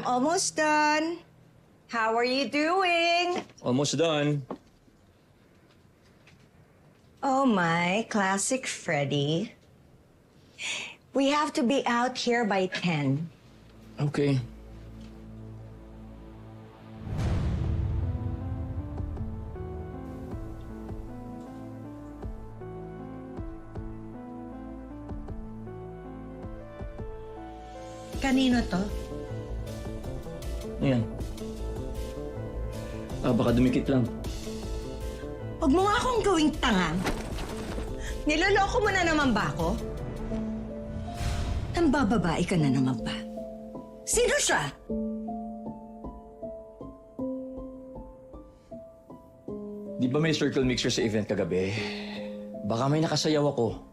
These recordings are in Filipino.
almost done. How are you doing? Almost done. Oh my, classic Freddy. We have to be out here by 10. Okay. Kanino to? Ayan. Baka dumikit lang. Huwag mo nga akong gawing tanga. Niloloko mo na naman ba ako? Nambababae ka na naman ba? Sino siya? Di ba may circle mixer sa event kagabi? Baka may nakasayaw ako.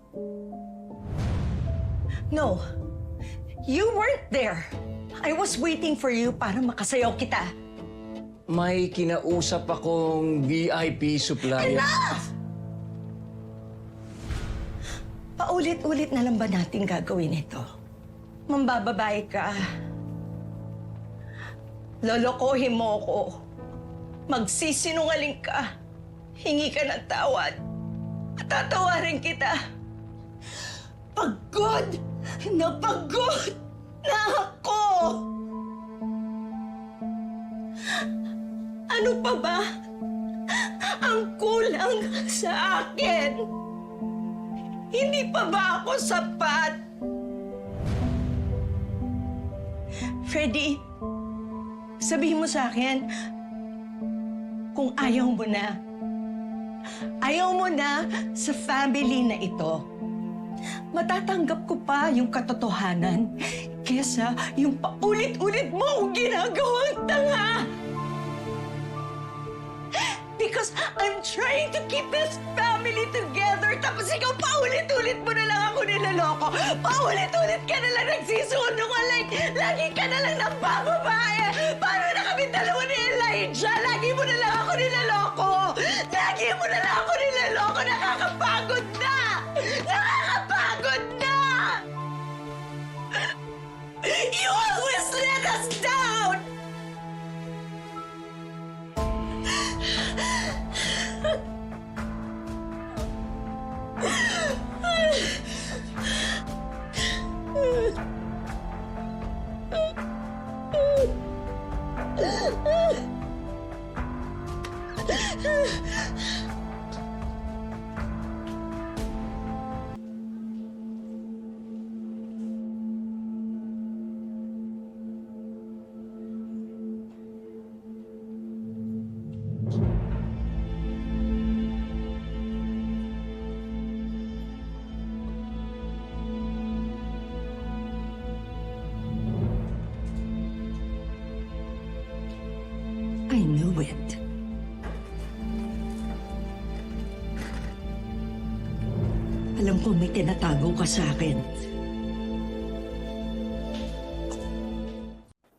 No. You weren't there. I was waiting for you para makasayaw kita. May kinausap akong VIP supplier. Enough! Paulit-ulit na lang ba natin gagawin ito? Mambababae ka. Lolokohin mo ako. Magsisinungaling ka. Hingi ka ng tawad. At tatawarin kita. Pagod na ako! Ano pa ba ang kulang sa akin? Hindi pa ba ako sapat? Freddy, sabihin mo sa akin kung ayaw mo na. Ayaw mo na sa family na ito. Matatanggap ko pa yung katotohanan kesa yung paulit-ulit mong ginagawang tanga. Because I'm trying to keep this family together, tapos ikaw paulit-ulit mo na lang ako nilaloko. Paulit-ulit ka na lang nagsisunungaling. Lagi ka na lang nambababae. Paano na kami dalawa ni Elijah? Lagi mo na lang ako nilaloko. Lagi mo na lang ako nilaloko. Nakakapagod na! Nakakapagod na! You always let us down! I knew it. Alam ko may tinatago ka sa akin.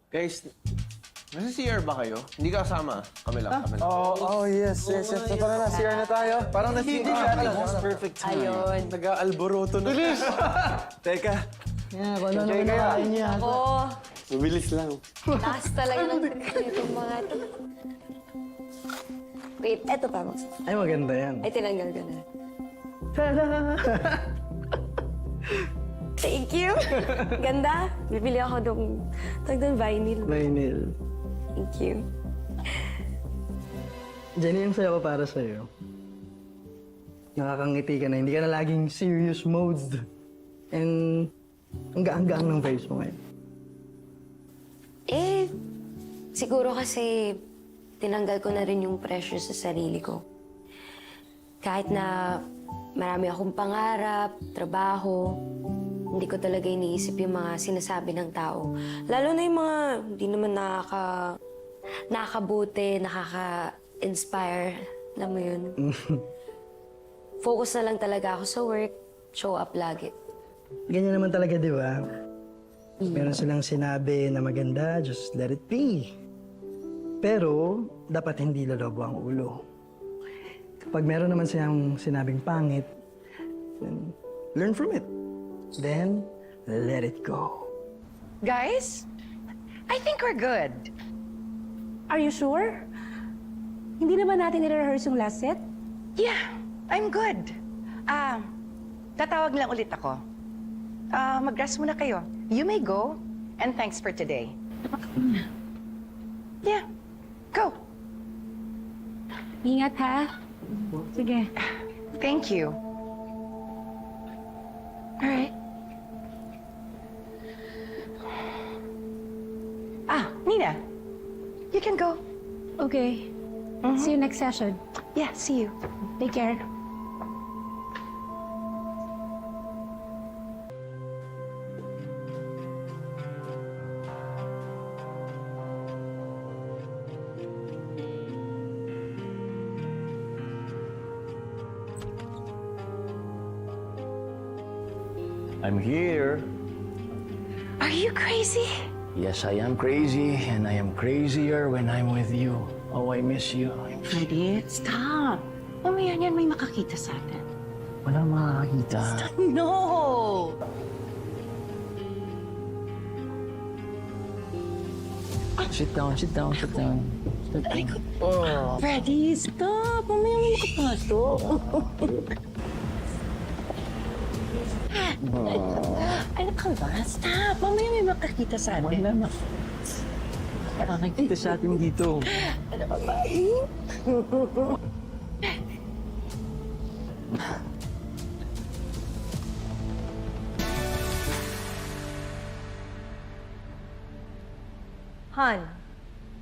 Guys, nasa CR ba kayo? Hindi ka kasama. Kami lang, kami lang. Yes. So, tara na, CR na tayo. Parang nag-CR na. Most perfect time. Ayun. Nag-aalboroto na. Bilis! Teka. Kung ano naman nakain niya. Ako, Mabilis lang. lakas talaga ng itong mga ito. Wait, eto pa, Max. Ay, maganda yan. Ay, tinanggal ko na. Thank you! Ganda. Bibili ako ng vinyl. Vinyl. Thank you. Jenny, ang saya ko para sa'yo. Nakakangiti ka na. Hindi ka na laging serious modes. And ang gaang-gaang ng vibes mo ngayon. Eh, siguro kasi tinanggal ko na rin yung pressure sa sarili ko. Kahit na marami akong pangarap, trabaho, hindi ko talaga iniisip yung mga sinasabi ng tao. Lalo na yung mga hindi naman nakakabuti, nakaka-inspire. Alam mo yun? Focus na lang talaga ako sa work, show up lagi. Ganyan naman talaga, di ba? Meron silang sinabi na maganda, just let it be. Pero, dapat hindi lalobo ang ulo. Kapag meron naman silang sinabing pangit, then learn from it. Then, let it go. Guys, I think we're good. Are you sure? Hindi naman natin nire-rehearse yung last set? Yeah, I'm good. Tatawag lang ulit ako. Mag-rest muna kayo. You may go, and thanks for today. Yeah, go. Ingat ha. Sige. Thank you. All right. Nina, you can go. Okay. See you next session. Yeah, see you. Take care. I'm here. Are you crazy? Yes, I am crazy, and I am crazier when I'm with you. Oh, I miss you. Freddie, stop. Mamaya niyan may makakita sa atin. Wala makakita. No! Sit down, sit down, sit down. Sit down. Freddie, stop. Mamaya may makapasok. Ano ka ba? Stop. Mamaya may makakita sa atin. Wala na. Nakakita sa atin dito. Ano ba ba? Han,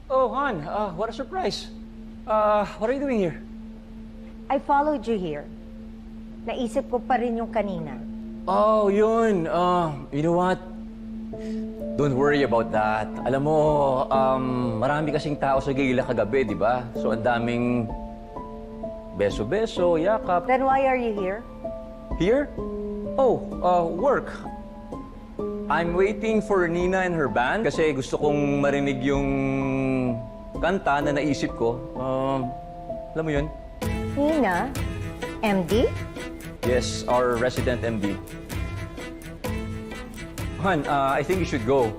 Oh, Han, what a surprise. What are you doing here? I followed you here. Naisip ko pa rin yung kanina. Oh, yun. You know what? Don't worry about that. Alam mo, marami kasing tao sa Gila kagabi, di ba? So, ang daming beso-beso, yakap. Then why are you here? Here? Oh, work. I'm waiting for Nina and her band kasi gusto kong marinig yung kanta na naisip ko. Alam mo yun? Nina? MD? Yes, our resident MD. Han, I think you should go.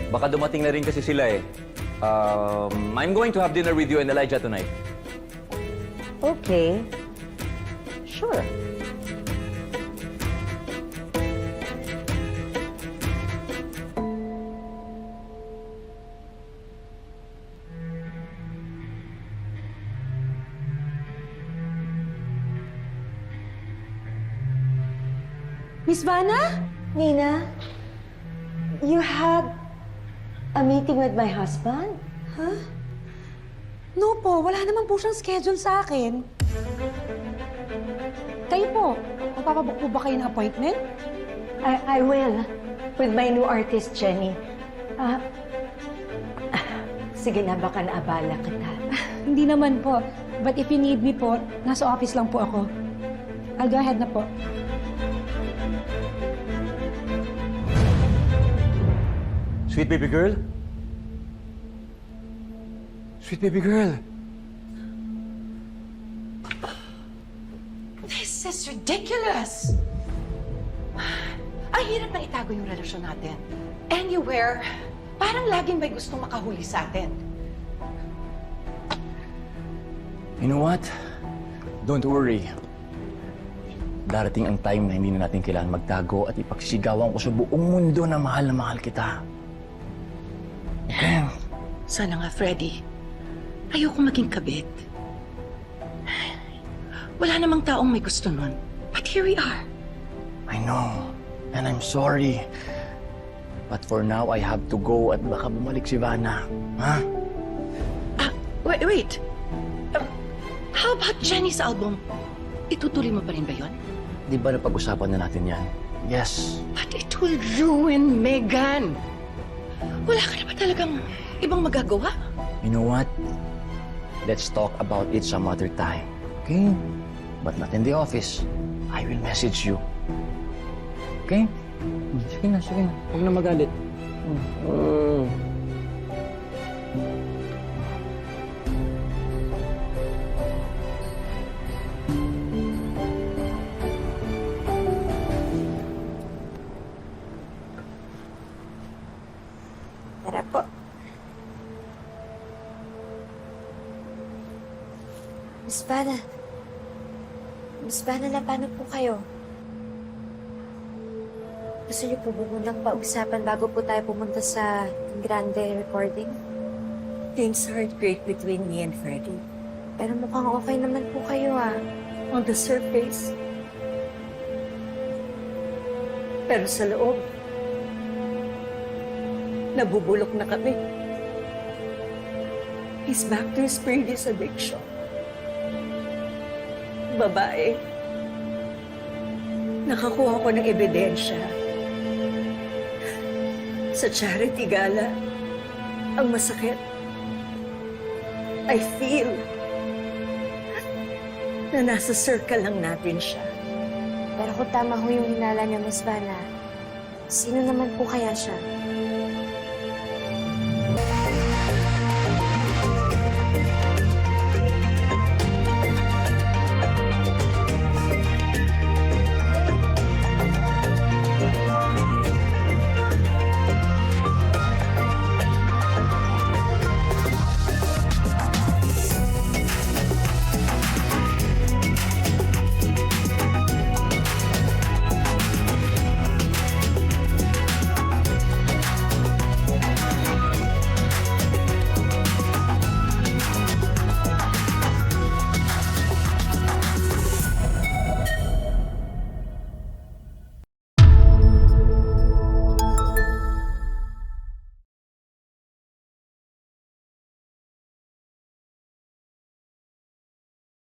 Baka dumating na rin kasi sila eh. I'm going to have dinner with you and Elijah tonight. Okay. Sure. Miss Vanna? Nina, you had a meeting with my husband? No po, wala naman po siyang schedule sa akin. Kayo po, magpapabook po ba kayo ng appointment? I will. With my new artist, Jenny. Sige na, baka naabala kita. Hindi naman po. But if you need me po, nasa office lang po ako. I'll go ahead na po. Sweet baby girl? Sweet baby girl. This is ridiculous! Ang hirap na itago yung relasyon natin. Anywhere, parang laging may gustong makahuli sa atin. You know what? Don't worry. Darating ang time na hindi na natin kailangan magtago at ipagsigawan ko sa buong mundo na mahal kita. Okay? Sana nga, Freddie. Ayoko maging kabit. Wala namang taong may gusto nun. But here we are. I know. And I'm sorry. But for now, I have to go at baka bumalik si Vanna. Ha? Wait. How about Jenny's album? Itutuloy mo pa rin ba yun? Di ba napag-usapan na natin yan? Yes. But it will ruin Megan. Wala ka na ba talagang ibang magagawa? You know what? Let's talk about it some other time. Okay? But not in the office. I will message you. Okay? Sige na, sige na. Huwag na magalit. Tara po. Miss Vanna. Miss Vanna, na paano po kayo? Gusto niyo po ba munang pag-usapan bago po tayo pumunta sa Grande recording? Things aren't great between me and Freddie. Pero mukhang okay naman po kayo ah. On the surface. Pero sa loob, nabubulok na kami. He's back to his previous addiction. Babae. Nakakuha ko ng ebidensya. Sa charity gala, ang masakit. I feel na nasa circle lang natin siya. Pero kung tama ho yung hinala niya, Miss Vanna, sino naman po kaya siya?